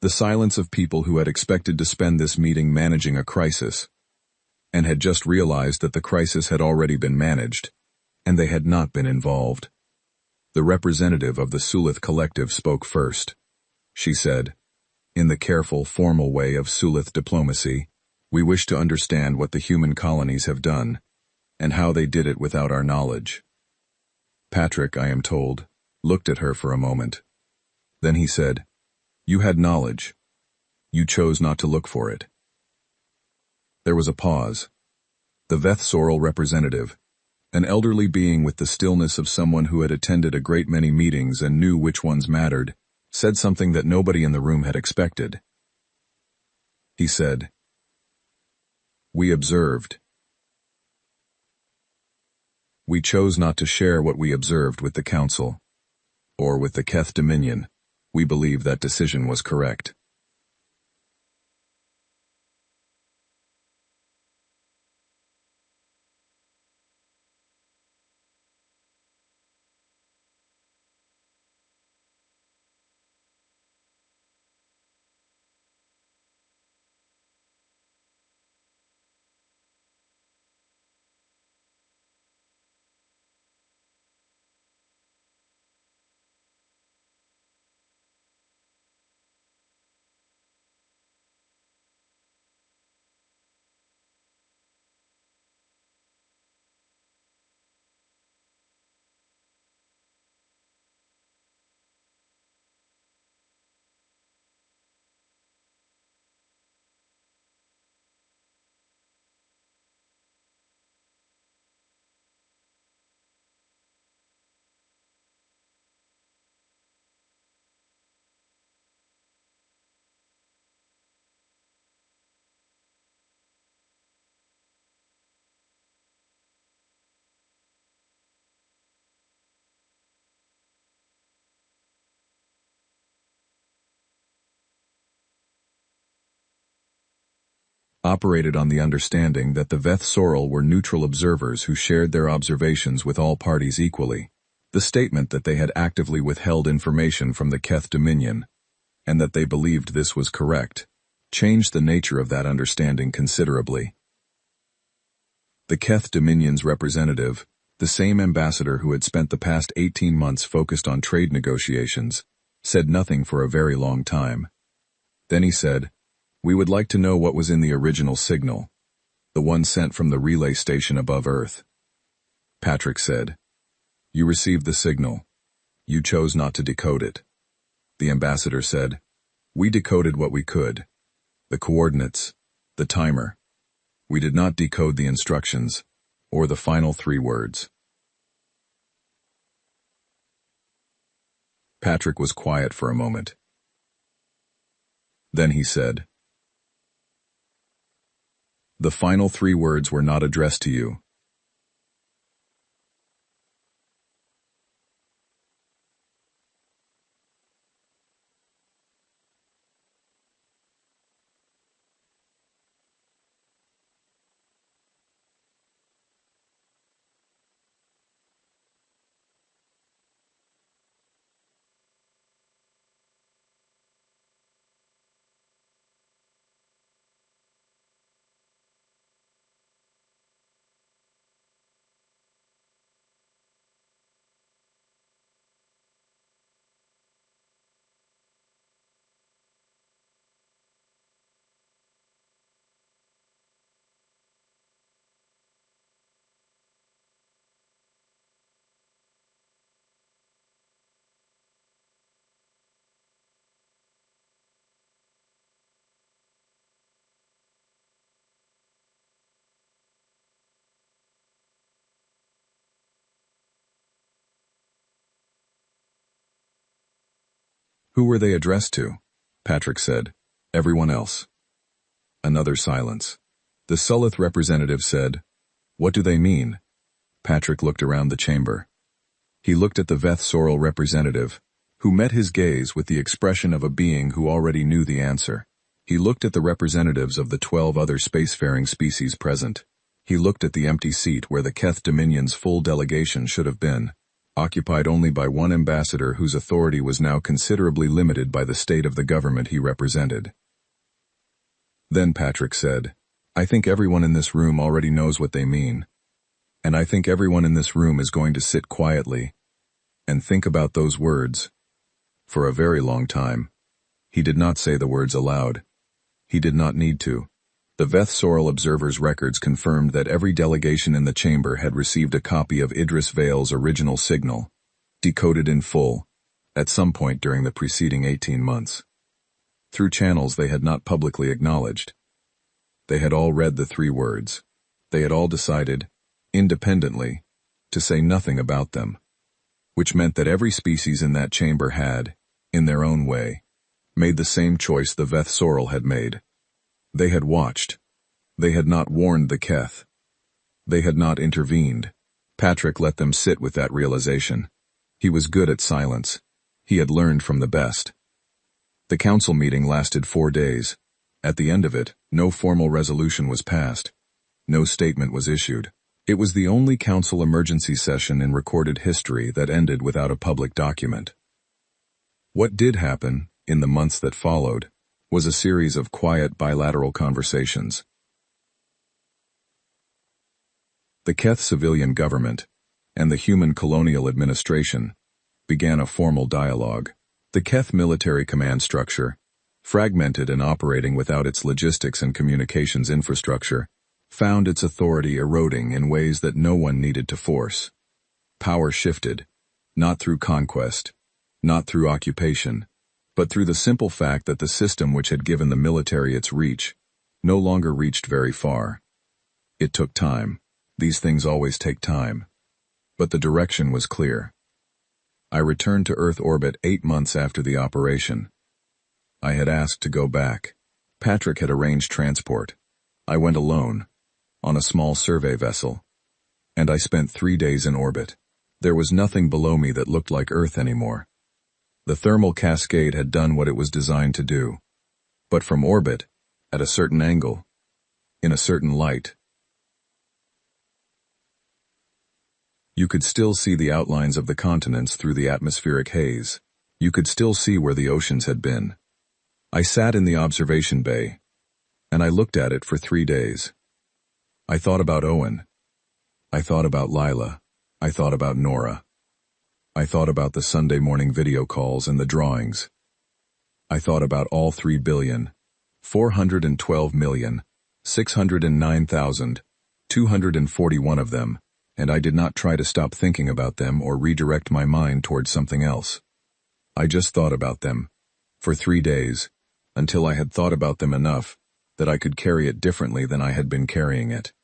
The silence of people who had expected to spend this meeting managing a crisis, and had just realized that the crisis had already been managed, and they had not been involved. The representative of the Sulith Collective spoke first. She said, in the careful, formal way of Sulith diplomacy, "We wish to understand what the human colonies have done, and how they did it without our knowledge." Patrick, I am told, looked at her for a moment. Then he said, "You had knowledge. You chose not to look for it." There was a pause. The Veth Sorrel representative, an elderly being with the stillness of someone who had attended a great many meetings and knew which ones mattered, said something that nobody in the room had expected. He said, "We observed. We chose not to share what we observed with the council, or with the Keth Dominion. We believe that decision was correct." Operated on the understanding that the Veth Sorrel were neutral observers who shared their observations with all parties equally. The statement that they had actively withheld information from the Keth Dominion, and that they believed this was correct, changed the nature of that understanding considerably. The Keth Dominion's representative, the same ambassador who had spent the past 18 months focused on trade negotiations, said nothing for a very long time. Then he said, "We would like to know what was in the original signal, the one sent from the relay station above Earth." Patrick said, "You received the signal. You chose not to decode it." The ambassador said, "We decoded what we could. The coordinates, the timer. We did not decode the instructions, or the final 3 words." Patrick was quiet for a moment. Then he said, "The final 3 words were not addressed to you." Who were they addressed to? Patrick said. Everyone else. Another silence. The Sulith representative said, What do they mean? Patrick looked around the chamber. He looked at the Veth Sorrel representative, who met his gaze with the expression of a being who already knew the answer. He looked at the representatives of the 12 other spacefaring species present. He looked at the empty seat where the Keth Dominion's full delegation should have been, occupied only by one ambassador whose authority was now considerably limited by the state of the government he represented. Then Patrick said, I think everyone in this room already knows what they mean. And I think everyone in this room is going to sit quietly and think about those words. For a very long time. He did not say the words aloud. He did not need to. The Veth Sorrel Observer's records confirmed that every delegation in the chamber had received a copy of Idris Vale's original signal, decoded in full, at some point during the preceding 18 months. Through channels they had not publicly acknowledged. They had all read the 3 words. They had all decided, independently, to say nothing about them, which meant that every species in that chamber had, in their own way, made the same choice the Veth Sorrel had made. They had watched. They had not warned the Keth. They had not intervened. Patrick let them sit with that realization. He was good at silence. He had learned from the best. The council meeting lasted 4 days. At the end of it, no formal resolution was passed. No statement was issued. It was the only council emergency session in recorded history that ended without a public document. What did happen, in the months that followed, was a series of quiet bilateral conversations. The Keth civilian government and the human colonial administration began a formal dialogue. The Keth military command structure, fragmented and operating without its logistics and communications infrastructure, found its authority eroding in ways that no one needed to force. Power shifted, not through conquest, not through occupation, but through the simple fact that the system which had given the military its reach no longer reached very far. It took time. These things always take time. But the direction was clear. I returned to Earth orbit 8 months after the operation. I had asked to go back. Patrick had arranged transport. I went alone, on a small survey vessel, and I spent 3 days in orbit. There was nothing below me that looked like Earth anymore. The thermal cascade had done what it was designed to do. But from orbit, at a certain angle, in a certain light, you could still see the outlines of the continents through the atmospheric haze. You could still see where the oceans had been. I sat in the observation bay, and I looked at it for 3 days. I thought about Owen. I thought about Lila. I thought about Nora. I thought about the Sunday morning video calls and the drawings. I thought about all 3,412,609,241 of them, and I did not try to stop thinking about them or redirect my mind towards something else. I just thought about them, for 3 days, until I had thought about them enough that I could carry it differently than I had been carrying it.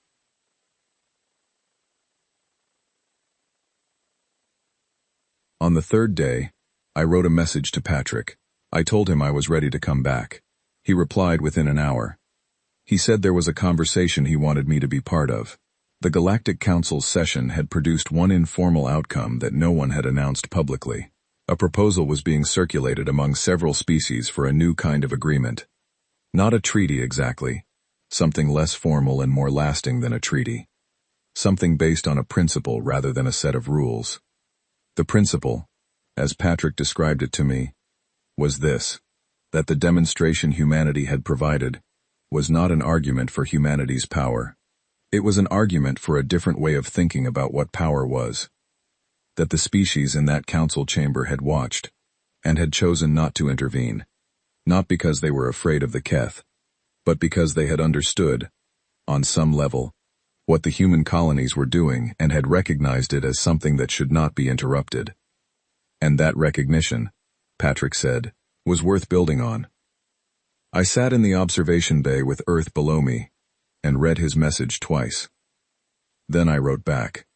On the 3rd day, I wrote a message to Patrick. I told him I was ready to come back. He replied within an hour. He said there was a conversation he wanted me to be part of. The Galactic Council's session had produced one informal outcome that no one had announced publicly. A proposal was being circulated among several species for a new kind of agreement. Not a treaty exactly. Something less formal and more lasting than a treaty. Something based on a principle rather than a set of rules. The principle, as Patrick described it to me, was this: that the demonstration humanity had provided was not an argument for humanity's power. It was an argument for a different way of thinking about what power was. That the species in that council chamber had watched, and had chosen not to intervene, not because they were afraid of the Keth, but because they had understood, on some level, what the human colonies were doing and had recognized it as something that should not be interrupted. And that recognition, Patrick said, was worth building on. I sat in the observation bay with Earth below me, and read his message twice. Then I wrote back.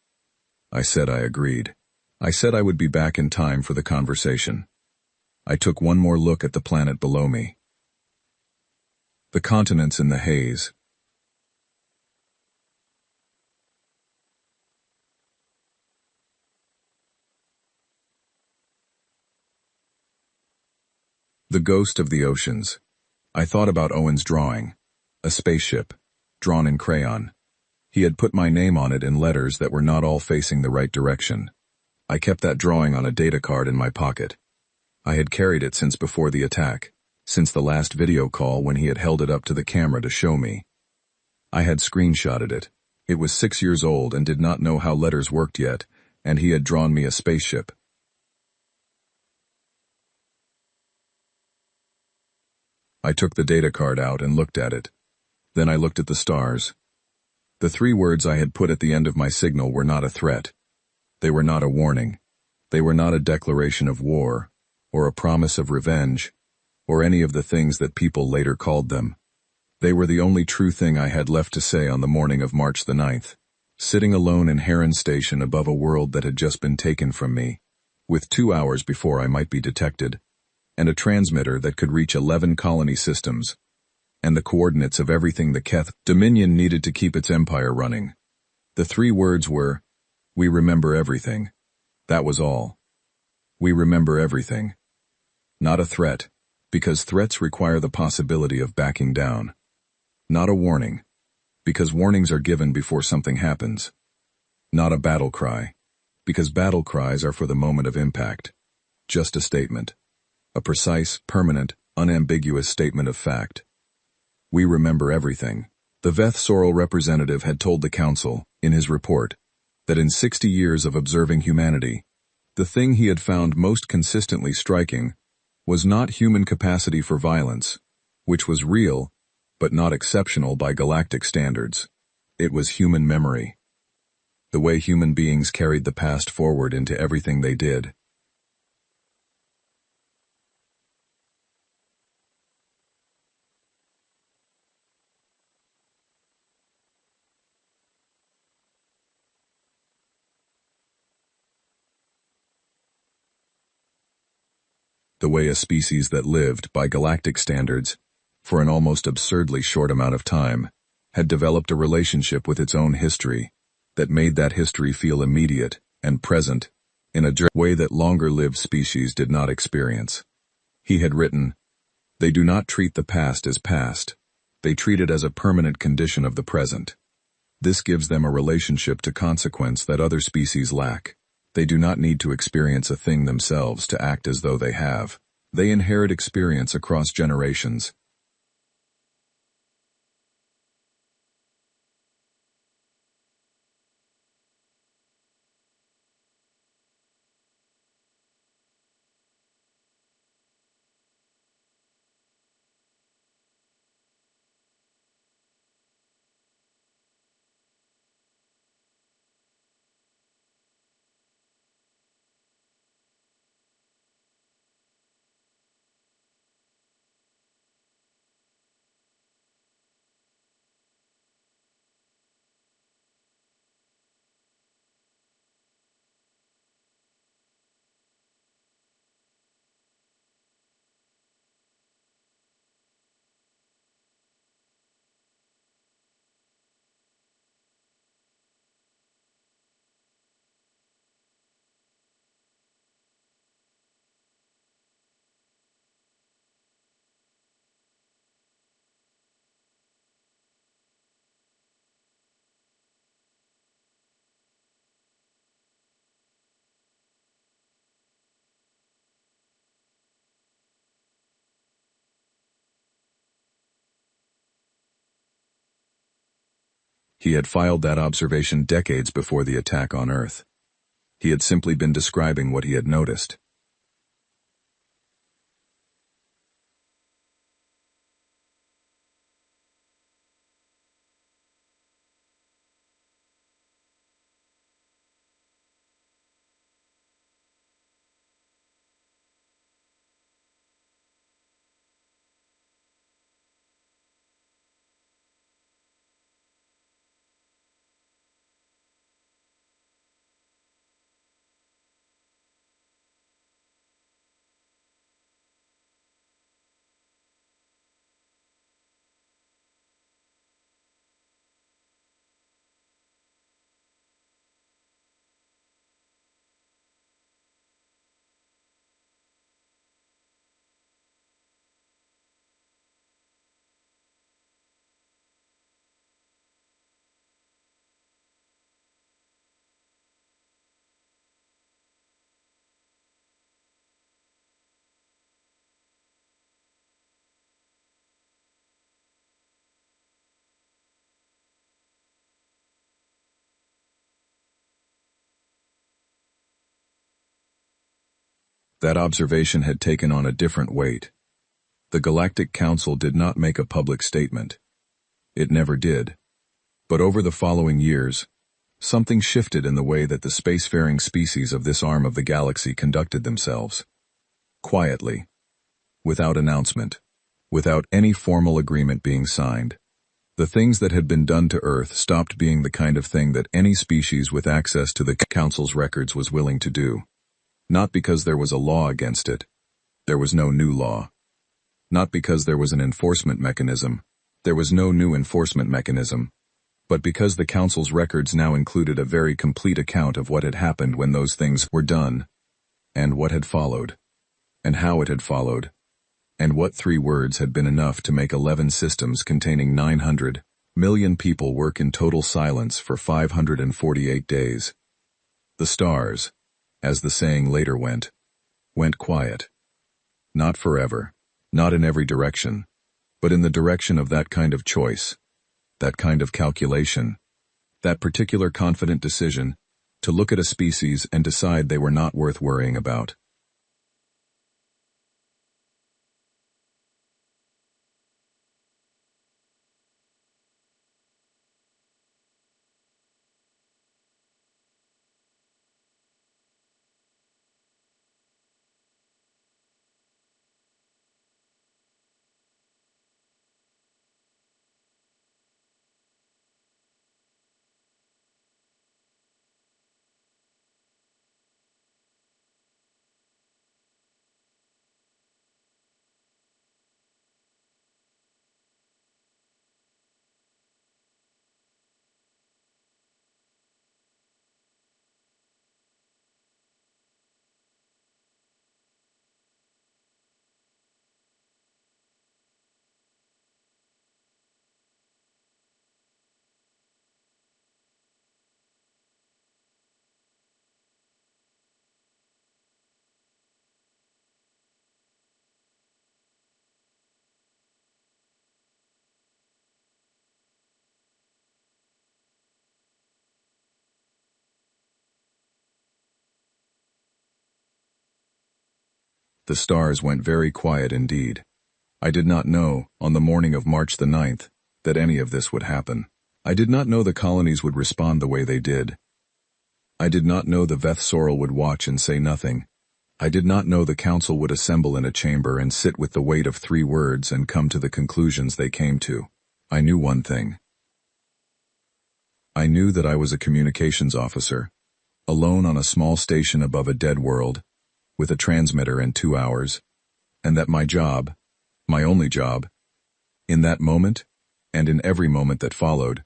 I said I agreed. I said I would be back in time for the conversation. I took one more look at the planet below me. The continents in the haze. The ghost of the oceans. I thought about Owen's drawing. A spaceship, drawn in crayon. He had put my name on it in letters that were not all facing the right direction. I kept that drawing on a data card in my pocket. I had carried it since before the attack, since the last video call when he had held it up to the camera to show me. I had screenshotted it. It was 6 years old and did not know how letters worked yet, and he had drawn me a spaceship. I took the data card out and looked at it. Then I looked at the stars. The 3 words I had put at the end of my signal were not a threat. They were not a warning. They were not a declaration of war, or a promise of revenge, or any of the things that people later called them. They were the only true thing I had left to say on the morning of March the 9th, sitting alone in Heron Station above a world that had just been taken from me, with 2 hours before I might be detected, and a transmitter that could reach 11 colony systems, and the coordinates of everything the Keth Dominion needed to keep its empire running. The 3 words were, "We remember everything." That was all. We remember everything. Not a threat, because threats require the possibility of backing down. Not a warning, because warnings are given before something happens. Not a battle cry, because battle cries are for the moment of impact. Just a statement. A precise, permanent, unambiguous statement of fact. We remember everything. The Veth Sorrel representative had told the council, in his report, that in 60 years of observing humanity, the thing he had found most consistently striking was not human capacity for violence, which was real, but not exceptional by galactic standards. It was human memory. The way human beings carried the past forward into everything they did. The way a species that lived, by galactic standards, for an almost absurdly short amount of time, had developed a relationship with its own history that made that history feel immediate and present in a way that longer-lived species did not experience. He had written, "They do not treat the past as past. They treat it as a permanent condition of the present. This gives them a relationship to consequence that other species lack. They do not need to experience a thing themselves to act as though they have. They inherit experience across generations." He had filed that observation decades before the attack on Earth. He had simply been describing what he had noticed. That observation had taken on a different weight. The Galactic Council did not make a public statement. It never did. But over the following years, something shifted in the way that the spacefaring species of this arm of the galaxy conducted themselves. Quietly. Without announcement. Without any formal agreement being signed. The things that had been done to Earth stopped being the kind of thing that any species with access to the Council's records was willing to do. Not because there was a law against it. There was no new law. Not because there was an enforcement mechanism. There was no new enforcement mechanism. But because the Council's records now included a very complete account of what had happened when those things were done, and what had followed, and how it had followed, and what 3 words had been enough to make 11 systems containing 900 million people work in total silence for 548 days. The stars, as the saying later went quiet. Not forever, not in every direction, but in the direction of that kind of choice, that kind of calculation, that particular confident decision to look at a species and decide they were not worth worrying about. The stars went very quiet indeed. I did not know, on the morning of March the 9th, that any of this would happen. I did not know the colonies would respond the way they did. I did not know the Veth Sorrel would watch and say nothing. I did not know the Council would assemble in a chamber and sit with the weight of 3 words and come to the conclusions they came to. I knew one thing. I knew that I was a communications officer, alone on a small station above a dead world, with a transmitter and 2 hours, and that my job, my only job, in that moment, and in every moment that followed,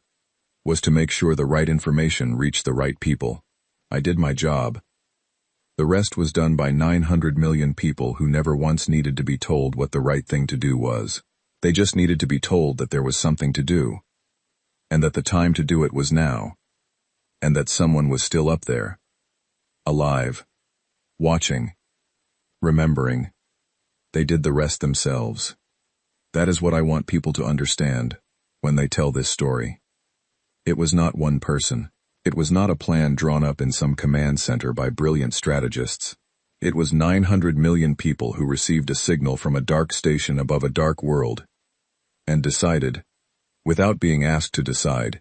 was to make sure the right information reached the right people. I did my job. The rest was done by 900 million people who never once needed to be told what the right thing to do was. They just needed to be told that there was something to do, and that the time to do it was now, and that someone was still up there, alive, watching, remembering. They did the rest themselves. That is what I want people to understand when they tell this story. It was not one person. It was not a plan drawn up in some command center by brilliant strategists. It was 900 million people who received a signal from a dark station above a dark world and decided, without being asked to decide,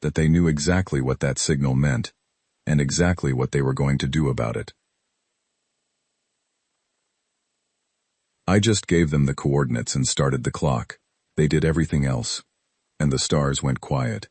that they knew exactly what that signal meant and exactly what they were going to do about it. I just gave them the coordinates and started the clock. They did everything else, and the stars went quiet.